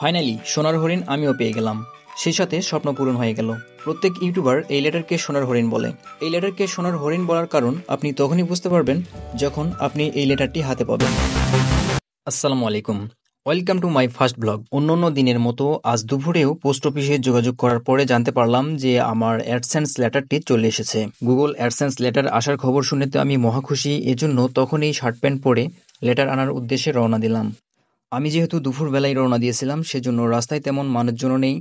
Finally সোনার হরিণ আমিও পেয়ে গেলাম। সেই সাথে স্বপ্ন পূরণ হয়ে গেল। প্রত্যেক ইউটিউবার এই লেটারকে সোনার হরিণ বলে। এই লেটারকে সোনার হরিণ বলার কারণ আপনি তখনই বুঝতে পারবেন যখন আপনি এই লেটারটি হাতে পাবেন। আসসালামু আলাইকুম, welcome to my first blog. অন্যান্য দিনের মতো আজ দুপুরেও পোস্ট অফিসে যোগাযোগ করার পরে জানতে পারলাম যে আমার অ্যাডসেন্স লেটারটি চলে এসেছে। গুগল অ্যাডসেন্স লেটার আসার খবর শুনে তো আমি মহা খুশি। এজন্য তখনই শার্ট প্যান্ট পরে লেটার আনার উদ্দেশ্যে রওনা দিলাম। আমি যেহেতু দুপুরবেলায় রওনা দিয়েছিলাম, সেজন্য রাস্তায় তেমন মানুষজনও নেই,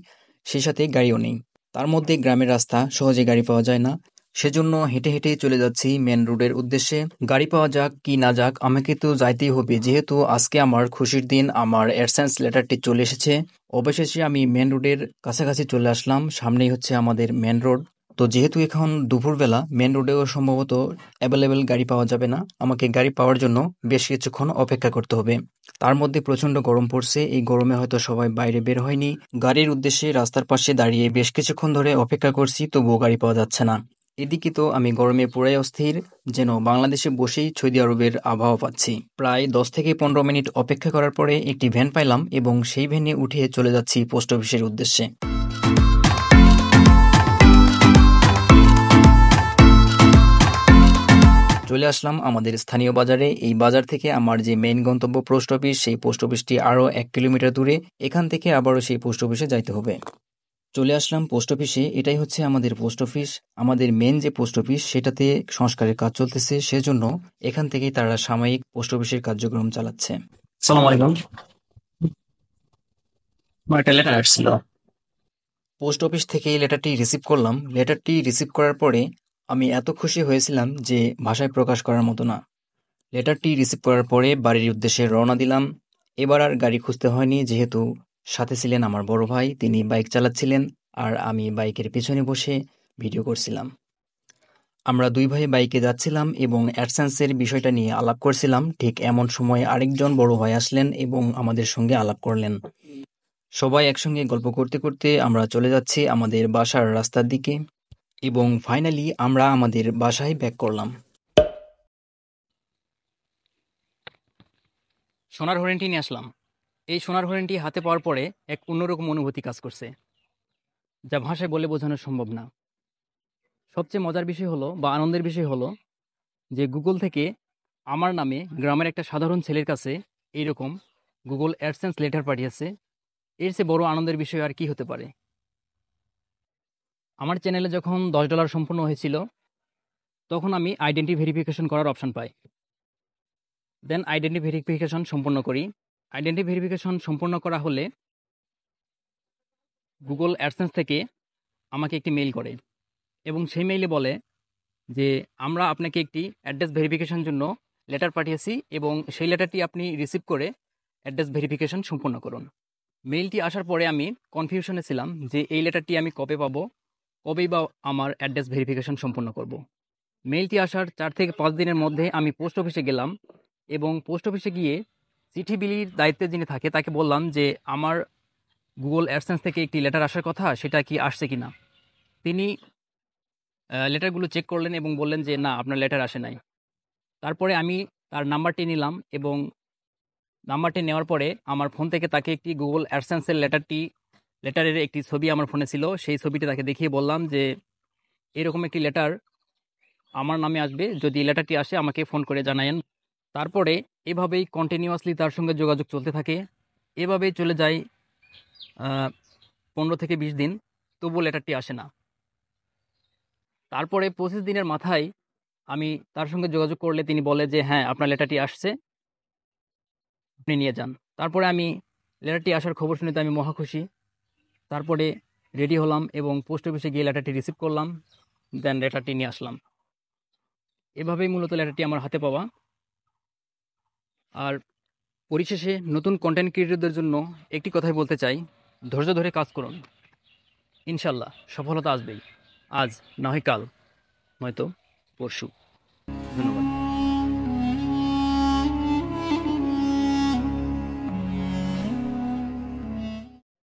সেই সাথে গাড়িও নেই। তার মধ্যে গ্রামের রাস্তা, সহজে গাড়ি পাওয়া যায় না। সেজন্য হেঁটে হেঁটে চলে যাচ্ছি মেন রোডের উদ্দেশ্যে। গাড়ি পাওয়া যাক কি না যাক, আমাকে তো যাইতেই হবে, যেহেতু আজকে আমার খুশির দিন, আমার অ্যাডসেন্স লেটারটি চলে এসেছে। অবশেষে আমি মেন রোডের কাছাকাছি চলে আসলাম। সামনেই হচ্ছে আমাদের মেন রোড। তো যেহেতু এখন দুপুরবেলা, মেন রোডেও সম্ভবত অ্যাভেলেবেল গাড়ি পাওয়া যাবে না। আমাকে গাড়ি পাওয়ার জন্য বেশ কিছুক্ষণ অপেক্ষা করতে হবে। তার মধ্যে প্রচণ্ড গরম পড়ছে। এই গরমে হয়তো সবাই বাইরে বের হয়নি। গাড়ির উদ্দেশ্যে রাস্তার পাশে দাঁড়িয়ে বেশ কিছুক্ষণ ধরে অপেক্ষা করছি, তবুও গাড়ি পাওয়া যাচ্ছে না। এদিকে তো আমি গরমে পুরাই অস্থির, যেন বাংলাদেশে বসেই সৌদি আরবের আবহাওয়া পাচ্ছি। প্রায় 10 থেকে 15 মিনিট অপেক্ষা করার পরে একটি ভ্যান পাইলাম এবং সেই ভ্যানে উঠে চলে যাচ্ছি পোস্ট অফিসের উদ্দেশ্যে। চলে আসলাম আমাদের স্থানীয় বাজারে। এই বাজার থেকে আমার যে মেইন গন্তব্য পোস্ট অফিস, সেই পোস্ট অফিসটি আরও 1 কিলোমিটার দূরে। এখান থেকে আবারও সেই পোস্ট অফিসে যাইতে হবে। চলে আসলাম পোস্ট অফিসে। এটাই হচ্ছে আমাদের পোস্ট অফিস। আমাদের মেন যে পোস্ট অফিস, সেটাতে সংস্কারের কাজ চলতেছে, সেজন্য এখান থেকেই তারা সাময়িক পোস্ট অফিসের কার্যক্রম চালাচ্ছে। সালাম আলাইকুম। আমার একটা লেটার আসছিল। পোস্ট অফিস থেকে এই লেটারটি রিসিভ করলাম। লেটারটি রিসিভ করার পরে আমি এত খুশি হয়েছিলাম যে ভাষায় প্রকাশ করার মতো না। লেটারটি রিসিভ করার পরে বাড়ির উদ্দেশ্যে রওনা দিলাম। এবার আর গাড়ি খুঁজতে হয়নি, যেহেতু সাথে ছিলেন আমার বড় ভাই, তিনি বাইক চালাচ্ছিলেন আর আমি বাইকের পেছনে বসে ভিডিও করছিলাম। আমরা দুই ভাই বাইকে যাচ্ছিলাম এবং অ্যাডসেন্সের বিষয়টা নিয়ে আলাপ করছিলাম। ঠিক এমন সময় আরেকজন বড় ভাই আসলেন এবং আমাদের সঙ্গে আলাপ করলেন। সবাই একসঙ্গে গল্প করতে করতে আমরা চলে যাচ্ছি আমাদের বাসার রাস্তার দিকে এবং ফাইনালি আমরা আমাদের বাসায় ব্যাক করলাম। সোনার হরিণটি নিয়ে আসলাম। এই সোনার হরিণটি হাতে পাওয়ার পরে এক অন্যরকম অনুভূতি কাজ করছে, যা ভাষায় বলে বোঝানো সম্ভব না। সবচেয়ে মজার বিষয় হলো বা আনন্দের বিষয় হলো যে গুগল থেকে আমার নামে গ্রামের একটা সাধারণ ছেলের কাছে এইরকম গুগল অ্যাডসেন্স লেটার পাঠিয়েছে। এর চেয়ে বড় আনন্দের বিষয় আর কি হতে পারে। আমার চ্যানেলে যখন $10 সম্পূর্ণ হয়েছিল, তখন আমি আইডেন্টি ভেরিফিকেশন করার অপশন পাই। দেন আইডেন্টি ভেরিফিকেশন সম্পূর্ণ করি। আইডেন্টি ভেরিফিকেশন সম্পূর্ণ করা হলে গুগল অ্যাডসেন্স থেকে আমাকে একটি মেইল করে এবং সেই মেইলে বলে যে আমরা আপনাকে একটি অ্যাড্রেস ভেরিফিকেশন জন্য লেটার পাঠিয়েছি এবং সেই লেটারটি আপনি রিসিভ করে অ্যাড্রেস ভেরিফিকেশন সম্পূর্ণ করুন। মেইলটি আসার পরে আমি কনফিউশনে ছিলাম যে এই লেটারটি আমি কবে পাবো, কবেই বা আমার অ্যাড্রেস ভেরিফিকেশন সম্পূর্ণ করব। মেইলটি আসার 4 থেকে 5 দিনের মধ্যে আমি পোস্ট অফিসে গেলাম এবং পোস্ট অফিসে গিয়ে চিঠি বিলির দায়িত্বে যিনি থাকে তাকে বললাম যে আমার গুগল অ্যাডসেন্স থেকে একটি লেটার আসার কথা, সেটা কি আসছে কিনা। তিনি লেটারগুলো চেক করলেন এবং বললেন যে না, আপনার লেটার আসে নাই। তারপরে আমি তার নাম্বারটি নিলাম এবং নাম্বারটি নেওয়ার পরে আমার ফোন থেকে তাকে একটি গুগল অ্যাডসেন্সের লেটারের একটি ছবি আমার ফোনে ছিল, সেই ছবিটি তাকে দেখিয়ে বললাম যে এরকম একটি লেটার আমার নামে আসবে, যদি লেটারটি আসে আমাকে ফোন করে জানায়েন। তারপরে এভাবেই কন্টিনিউয়াসলি তার সঙ্গে যোগাযোগ চলতে থাকে। এভাবেই চলে যায় 15 থেকে 20 দিন, তবুও লেটারটি আসে না। তারপরে 25 দিনের মাথায় আমি তার সঙ্গে যোগাযোগ করলে তিনি বলে যে হ্যাঁ, আপনার লেটারটি আসছে, আপনি নিয়ে যান। তারপরে আমি লেটারটি আসার খবর শুনে তো আমি মহা খুশি। তারপরে রেডি হলাম এবং পোস্ট অফিসে গিয়ে লেটারটি রিসিভ করলাম, দেন লেটারটি নিয়ে আসলাম। এভাবেই মূলত লেটারটি আমার হাতে পাওয়া। আর পরিশেষে নতুন কন্টেন্ট ক্রিয়েটরদের জন্য একটি কথাই বলতে চাই, ধৈর্য ধরে কাজ করুন, ইনশাল্লাহ সফলতা আসবেই। আজ না হয় কাল, নয়তো পরশু।